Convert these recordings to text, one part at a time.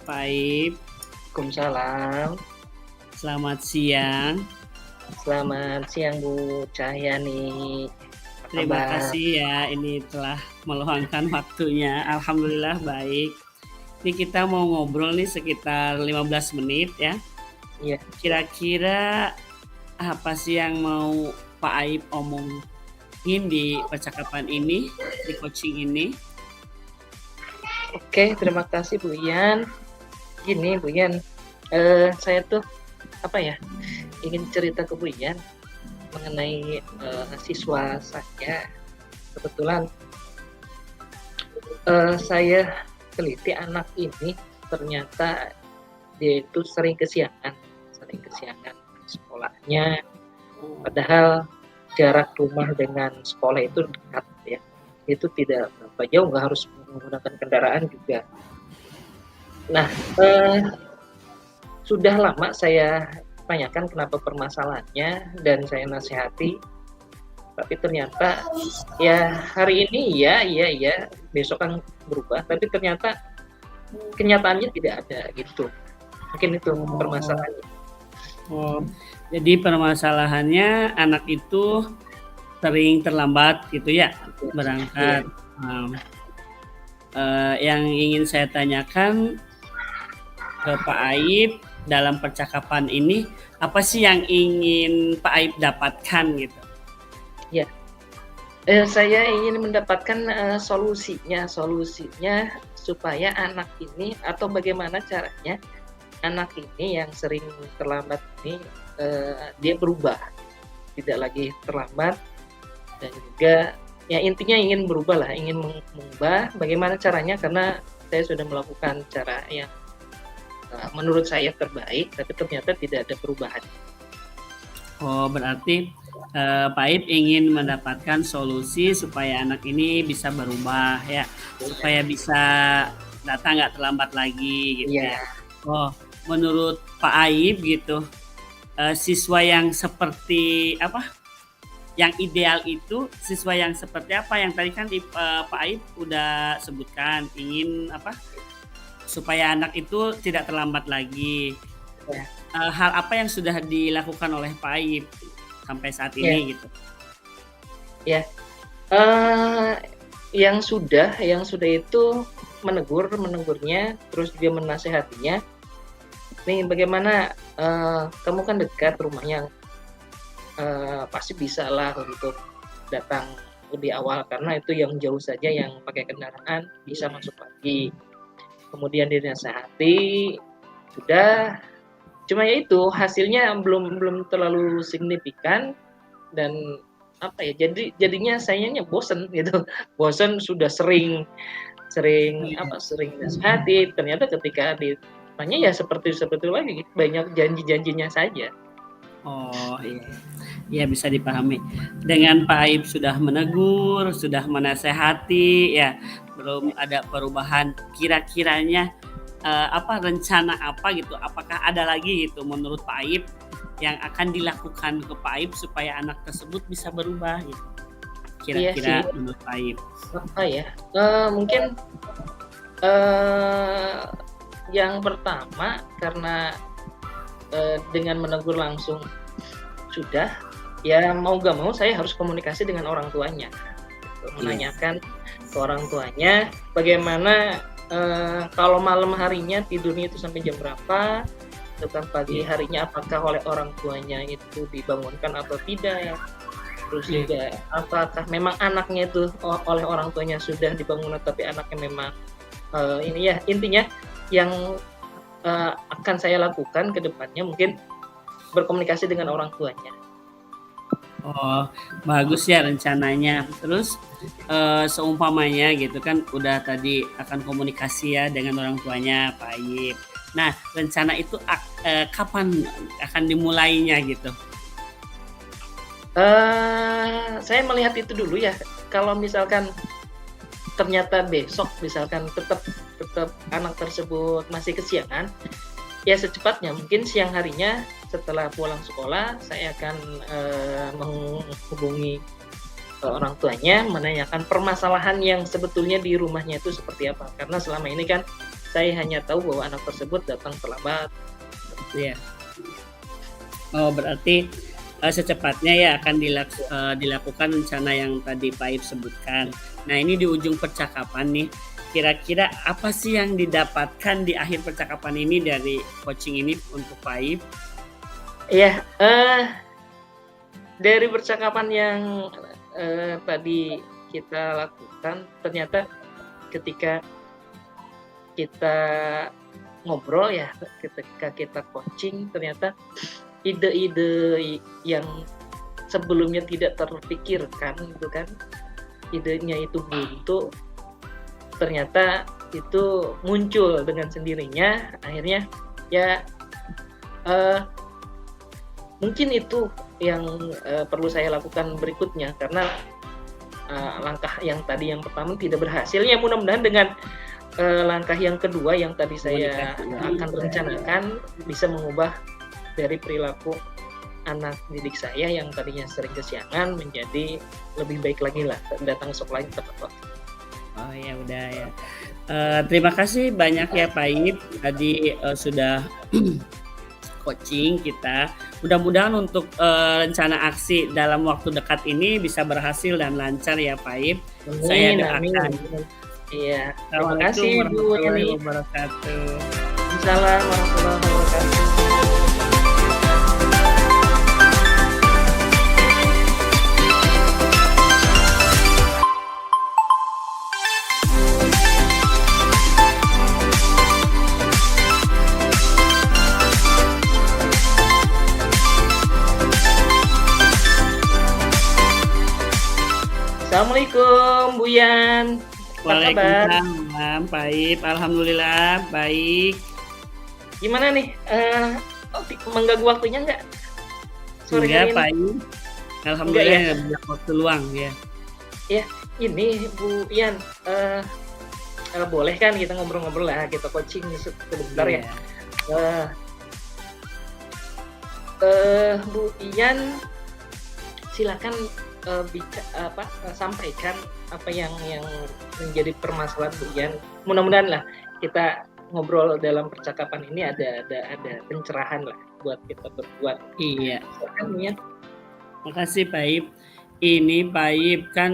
Pak Aib. Waalaikumsalam. Selamat siang. Selamat siang Bu Cahyani. Apa Terima kabar? kasih ya, ini telah meluangkan waktunya. Alhamdulillah baik. Ini kita mau ngobrol nih sekitar 15 menit ya. Iya, Kira-kira apa sih yang mau Pak Aib omongin di percakapan ini, di coaching ini? oke, terima kasih Bu Ian. Gini Bu Ian, saya tuh apa ya, ingin cerita ke Bu Ian mengenai siswa saya. Kebetulan saya teliti anak ini ternyata dia itu sering kesiangan sekolahnya. Padahal jarak rumah dengan sekolah itu dekat ya. Itu tidak berapa jauh, nggak harus menggunakan kendaraan juga. Nah, sudah lama saya tanyakan kenapa permasalahannya dan saya nasihati, tapi ternyata ya hari ini iya, besok kan berubah, tapi ternyata kenyataannya tidak ada gitu. Mungkin itu Oh, permasalahannya. oh. Jadi permasalahannya anak itu sering terlambat gitu ya Iya, berangkat. Um, yang ingin saya tanyakan ke Pak Aib dalam percakapan ini, apa sih yang ingin Pak Aib dapatkan gitu? iya. Saya ingin mendapatkan solusinya supaya anak ini atau bagaimana caranya anak ini yang sering terlambat ini dia berubah, tidak lagi terlambat dan juga ya intinya ingin berubah lah, ingin mengubah. Bagaimana caranya? Karena saya sudah melakukan cara yang menurut saya terbaik, tapi ternyata tidak ada perubahan. Oh, berarti Pak Aib ingin mendapatkan solusi supaya anak ini bisa berubah ya, supaya bisa datang nggak terlambat lagi gitu Iya, ya. Oh, menurut Pak Aib gitu, siswa yang seperti apa? Yang ideal itu siswa yang seperti apa? Yang tadi kan Pak Aib udah sebutkan ingin apa? Supaya anak itu tidak terlambat lagi. ya, Hal apa yang sudah dilakukan oleh Pak Aib sampai saat ya, ini gitu? ya. Uh, yang sudah itu menegurnya, terus juga menasehatinya. Nih bagaimana kamu kan dekat rumahnya, pasti bisa lah untuk datang lebih awal karena itu yang jauh saja yang pakai kendaraan bisa masuk pagi. Kemudian dinasehati, sudah. Cuma ya itu hasilnya belum belum terlalu signifikan dan apa ya jadinya sayangnya bosen gitu. Bosen sudah sering sering apa sering nasihati ternyata ketika ditanya ya seperti seperti lagi banyak janji-janjinya saja. Oh iya, iya bisa dipahami. Dengan Pak Aib sudah menegur, sudah menasehati, ya belum ada perubahan. Kira-kiranya apa rencana apa gitu? Apakah ada lagi gitu menurut Pak Aib yang akan dilakukan ke Pak Aib supaya anak tersebut bisa berubah gitu? Iya sih, Kira-kira menurut Pak Aib. apa ya, mungkin, eee, yang pertama karena, dengan menegur langsung sudah, ya mau gak mau saya harus komunikasi dengan orang tuanya, gitu. Iya. Menanyakan ke orang tuanya bagaimana, kalau malam harinya tidurnya itu sampai jam berapa, terus pagi Iya. harinya apakah oleh orang tuanya itu dibangunkan atau tidak. Terus Iya. juga apakah memang anaknya itu oleh orang tuanya sudah dibangun tapi anaknya memang, ini ya intinya yang, akan saya lakukan ke depannya mungkin berkomunikasi dengan orang tuanya. Oh, bagus ya rencananya. Terus seumpamanya gitu kan udah tadi akan komunikasi ya dengan orang tuanya Pak Ayib. Nah, rencana itu kapan akan dimulainya gitu? Saya melihat itu dulu ya, kalau misalkan ternyata besok misalkan tetap tetap anak tersebut masih kesiangan, ya secepatnya mungkin siang harinya setelah pulang sekolah saya akan, menghubungi orang tuanya menanyakan permasalahan yang sebetulnya di rumahnya itu seperti apa. Karena selama ini kan saya hanya tahu bahwa anak tersebut datang terlambat. Iya. Oh, berarti secepatnya ya akan dilakukan rencana yang tadi Pak Ib sebutkan. Nah, ini di ujung percakapan nih, kira-kira apa sih yang didapatkan di akhir percakapan ini dari coaching ini untuk Pak Ib? Iya, dari percakapan yang tadi kita lakukan, ternyata ketika kita ngobrol ya, ketika kita coaching, ternyata ide-ide yang sebelumnya tidak terpikirkan gitu kan, idenya itu buntu, ternyata itu muncul dengan sendirinya. Akhirnya ya mungkin itu yang perlu saya lakukan berikutnya, karena langkah yang tadi yang pertama tidak berhasil. Ya mudah-mudahan dengan langkah yang kedua yang tadi saya akan rencanakan bisa mengubah dari perilaku anak didik saya yang tadinya sering kesiangan menjadi lebih baik lagi lah, datang sekolah tepat waktu. Oh ya udah ya. Terima kasih banyak ya Pak Ib, tadi sudah coaching kita. Mudah-mudahan untuk rencana aksi dalam waktu dekat ini bisa berhasil dan lancar ya Pak Ib. Saya doakan. Iya. Terima Assalamualaikum kasih Bu warahmatullahi Yani. wabarakatuh. Waalaikumsalam warahmatullahi wabarakatuh. Assalamualaikum Bu Yan. Apa kabar? Waalaikumsalam Pak Ib, alhamdulillah baik. Gimana nih? Mengganggu waktunya nggak? Sore Enggak hari Pak ini? Ib, alhamdulillah Enggak banyak waktu luang ya. Ya, ini Bu Yan, boleh kan kita ngobrol-ngobrol lah, kita coaching sebentar ya. Bu Yan, silakan sampaikan apa yang menjadi permasalahan Bu Yan. Mudah-mudahan lah kita ngobrol dalam percakapan ini ada pencerahan lah buat kita berdua. Iya. Silakan Bu Yan. Makasih Pak Ib. Ini Pak Ib kan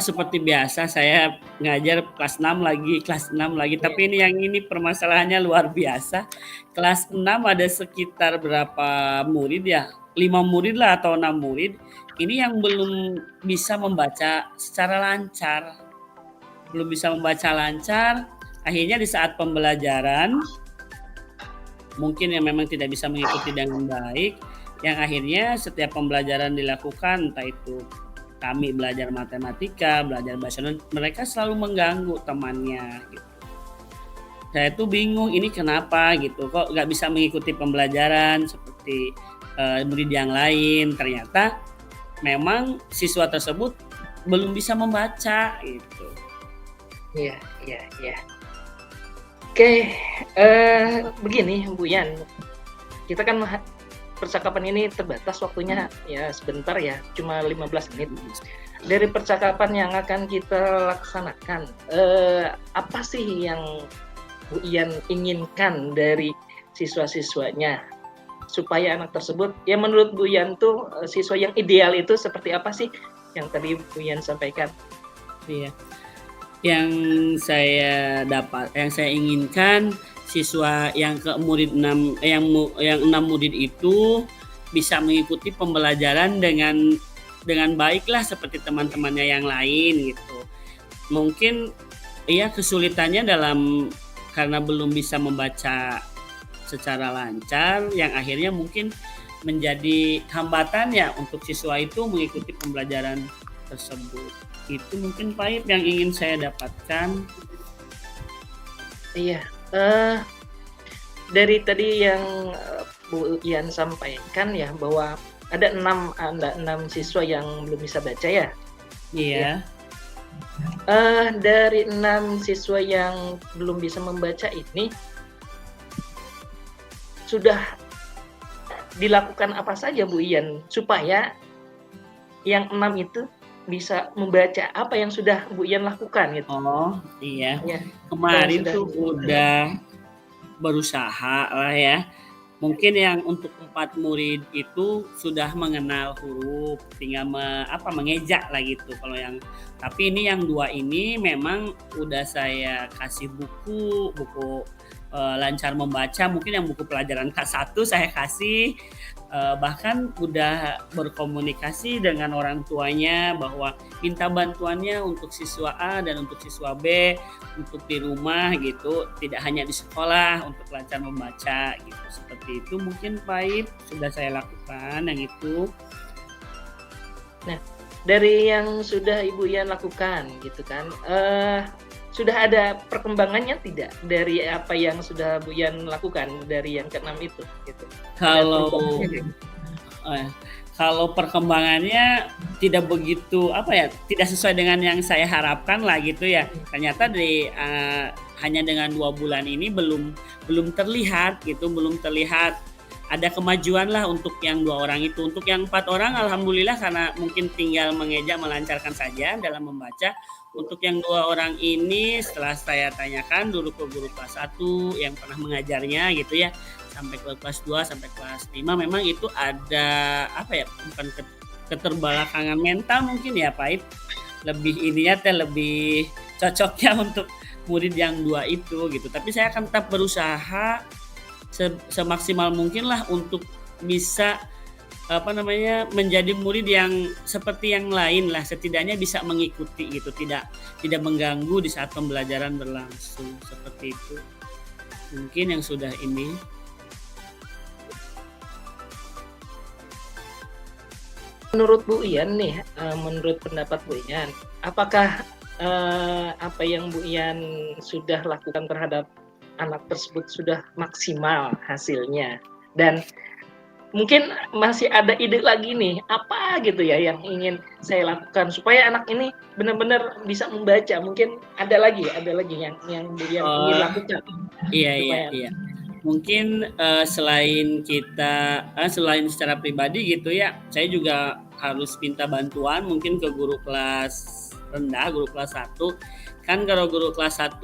seperti biasa saya ngajar kelas 6 lagi. Yeah. Tapi ini permasalahannya luar biasa. Kelas 6 ada sekitar berapa murid ya? 5 murid lah atau 6 murid. Ini yang belum bisa membaca secara lancar. Belum bisa membaca lancar. Akhirnya di saat pembelajaran mungkin yang memang tidak bisa mengikuti dengan baik, yang akhirnya setiap pembelajaran dilakukan, entah itu kami belajar matematika, belajar bahasa Indonesia, mereka selalu mengganggu temannya gitu. Saya tuh bingung ini kenapa gitu, kok nggak bisa mengikuti pembelajaran seperti murid yang lain. Ternyata memang siswa tersebut belum bisa membaca gitu. Iya. Oke, begini Bu Yan, kita kan percakapan ini terbatas waktunya ya sebentar ya, cuma 15 menit. Dari percakapan yang akan kita laksanakan, apa sih yang Bu Yan inginkan dari siswa-siswanya supaya anak tersebut, ya menurut Bu Yan tuh siswa yang ideal itu seperti apa sih yang tadi Bu Yan sampaikan? Iya. Yang saya inginkan siswa yang ke murid 6 yang 6 murid itu bisa mengikuti pembelajaran dengan baiklah seperti teman-temannya yang lain gitu. Mungkin ya kesulitannya karena belum bisa membaca secara lancar, yang akhirnya mungkin menjadi hambatan ya untuk siswa itu mengikuti pembelajaran tersebut. Itu mungkin Pak Ib yang ingin saya dapatkan. Iya, dari tadi yang Bu Yan sampaikan ya, bahwa ada 6 siswa yang belum bisa baca ya. Iya. Dari 6 siswa yang belum bisa membaca ini sudah dilakukan apa saja Bu Yan supaya yang 6 itu bisa membaca apa yang sudah Bu Ian lakukan gitu. Oh, iya. Ya, apa yang Kemarin sudah tuh udah berusaha lah ya. Mungkin yang untuk 4 murid itu sudah mengenal huruf, tinggal mengeja lah gitu kalau yang tapi ini yang 2 ini memang udah saya kasih buku lancar membaca, mungkin yang buku pelajaran K1 saya kasih, bahkan udah berkomunikasi dengan orang tuanya bahwa minta bantuannya untuk siswa A dan untuk siswa B, untuk di rumah gitu, tidak hanya di sekolah untuk lancar membaca gitu. Seperti itu mungkin Pak sudah saya lakukan yang itu. Nah, dari yang sudah Ibu Ian lakukan gitu kan, sudah ada perkembangannya tidak dari apa yang sudah Bu Ian lakukan dari yang ke-6 itu gitu? Ada Kalau perubahannya nggak? eh, kalau perkembangannya tidak begitu tidak sesuai dengan yang saya harapkan lah gitu ya. Ternyata hanya dengan 2 bulan ini belum belum terlihat gitu, belum terlihat ada kemajuan lah untuk yang 2 orang itu. Untuk yang 4 orang alhamdulillah karena mungkin tinggal mengeja melancarkan saja dalam membaca. Untuk yang 2 orang ini setelah saya tanyakan dulu ke guru kelas 1 yang pernah mengajarnya gitu ya, sampai ke kelas 2 sampai kelas 5 memang itu ada bukan keterbelakangan mental mungkin ya Pak, lebih ininya teh lebih cocoknya untuk murid yang 2 itu gitu. Tapi saya akan tetap berusaha semaksimal mungkin lah untuk bisa menjadi murid yang seperti yang lain lah, setidaknya bisa mengikuti gitu, tidak tidak mengganggu di saat pembelajaran berlangsung, seperti itu. Mungkin yang sudah ini. Menurut Bu Ian nih, menurut pendapat Bu Ian, apakah, apa yang Bu Ian sudah lakukan terhadap anak tersebut sudah maksimal hasilnya? Dan mungkin masih ada ide lagi nih, apa gitu ya yang ingin saya lakukan supaya anak ini benar-benar bisa membaca. Mungkin ada lagi yang Bu Ian ingin Oh, lakukan iya iya supaya iya. Mungkin, selain secara pribadi gitu ya, saya juga harus minta bantuan mungkin ke guru kelas rendah, guru kelas 1. Kan kalau guru kelas 1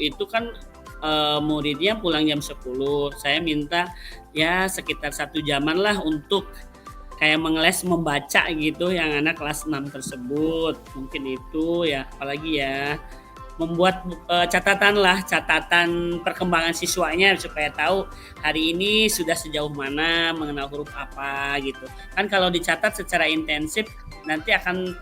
itu kan, muridnya pulang jam 10, saya minta ya sekitar 1 jaman lah untuk kayak mengeles membaca gitu yang anak kelas 6 tersebut. Mungkin itu ya, apalagi ya membuat catatan perkembangan siswanya supaya tahu hari ini sudah sejauh mana mengenal huruf apa gitu. Kan kalau dicatat secara intensif nanti akan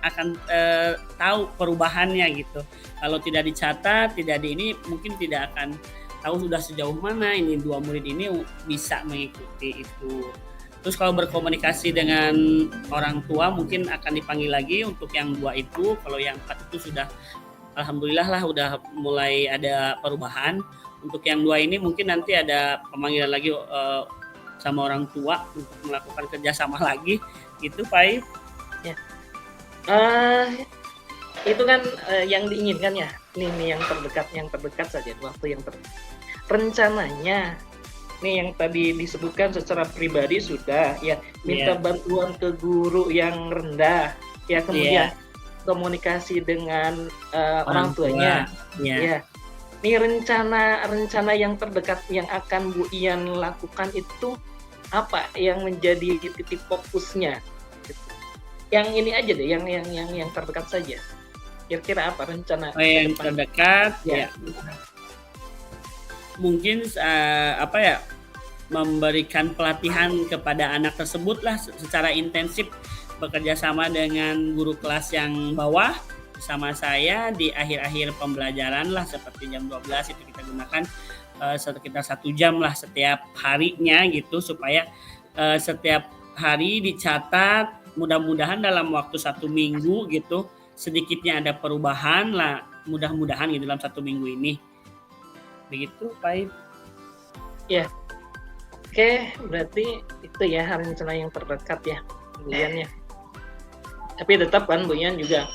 tahu perubahannya gitu. Kalau tidak dicatat, tidak di ini mungkin tidak akan tahu sudah sejauh mana ini 2 murid ini bisa mengikuti itu. Terus kalau berkomunikasi dengan orang tua mungkin akan dipanggil lagi untuk yang 2 itu, kalau yang 4 itu sudah alhamdulillah lah udah mulai ada perubahan. Untuk yang 2 ini mungkin nanti ada pemanggilan lagi sama orang tua untuk melakukan kerjasama lagi gitu Pak. ya. Itu kan yang diinginkan ya. Ini yang terdekat saja, waktu yang terdekat. Rencananya nih yang tadi disebutkan secara pribadi sudah ya minta bantuan ke guru yang rendah ya, kemudian komunikasi dengan orang tuanya. Ya. Ini rencana yang terdekat yang akan Bu Ian lakukan itu apa yang menjadi titik fokusnya? Yang ini aja deh, yang terdekat saja. Kira-kira apa rencana? Yang terdekat ya. Mungkin memberikan pelatihan kepada anak tersebut lah secara intensif, bekerja sama dengan guru kelas yang bawah bersama saya di akhir-akhir pembelajaran lah seperti jam 12 itu kita gunakan sekitar 1 jam lah setiap harinya gitu supaya setiap hari dicatat, mudah-mudahan dalam waktu 1 minggu gitu sedikitnya ada perubahan lah, mudah-mudahan gitu dalam 1 minggu ini. Begitu Pak. Ya. Oke, berarti itu ya rencana yang terdekat ya Bu Ian ya. Tapi tetap kan Bu Ian juga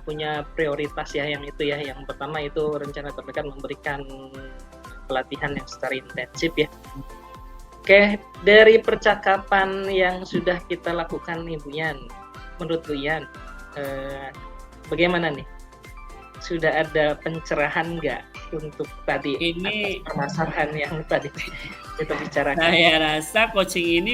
punya prioritas ya yang itu ya. Yang pertama itu rencana terdekat memberikan pelatihan yang secara intensif ya. Oke, dari percakapan yang sudah kita lakukan nih Bu Ian, menurut Buyan, bagaimana nih? Sudah ada pencerahan nggak untuk tadi atas Ini permasalahan yang tadi kita bicarakan? saya rasa coaching ini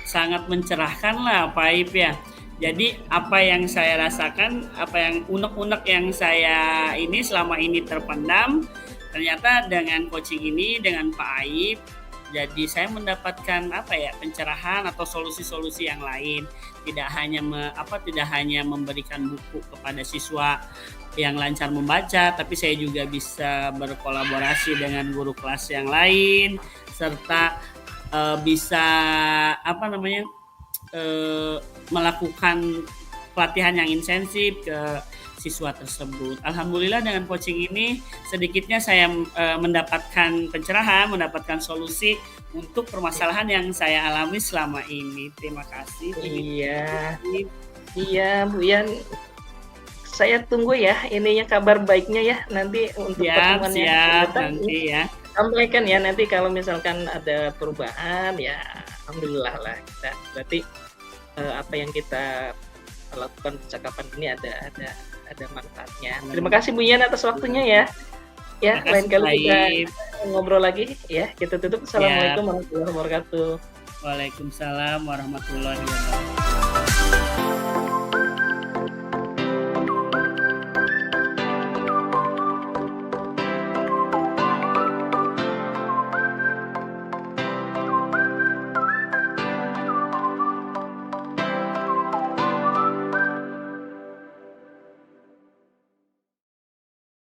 sangat mencerahkan lah Pak Aib ya. Jadi apa yang saya rasakan, apa yang unek-unek yang saya ini selama ini terpendam, ternyata dengan coaching ini dengan Pak Aib, jadi saya mendapatkan apa ya pencerahan atau solusi-solusi yang lain. Tidak hanya memberikan buku kepada siswa yang lancar membaca, tapi saya juga bisa berkolaborasi dengan guru kelas yang lain serta bisa apa namanya melakukan pelatihan yang intensif ke siswa tersebut. Alhamdulillah dengan coaching ini sedikitnya saya mendapatkan pencerahan, mendapatkan solusi untuk permasalahan yang saya alami selama ini. Terima kasih. Iya, iya Bu Yan, saya tunggu ya ininya kabar baiknya ya nanti untuk Siap, pertemuan yang akan siap datang. nanti ya. Sampaikan ya nanti kalau misalkan ada perubahan ya alhamdulillah lah kita berarti apa yang kita lakukan percakapan ini ada manfaatnya. Terima kasih Bu Yan atas waktunya ya. Ya, Terima lain kasih kali Pak kita Aib. ngobrol lagi ya. Kita tutup. Siap. Assalamualaikum warahmatullahi wabarakatuh. Waalaikumsalam warahmatullahi wabarakatuh.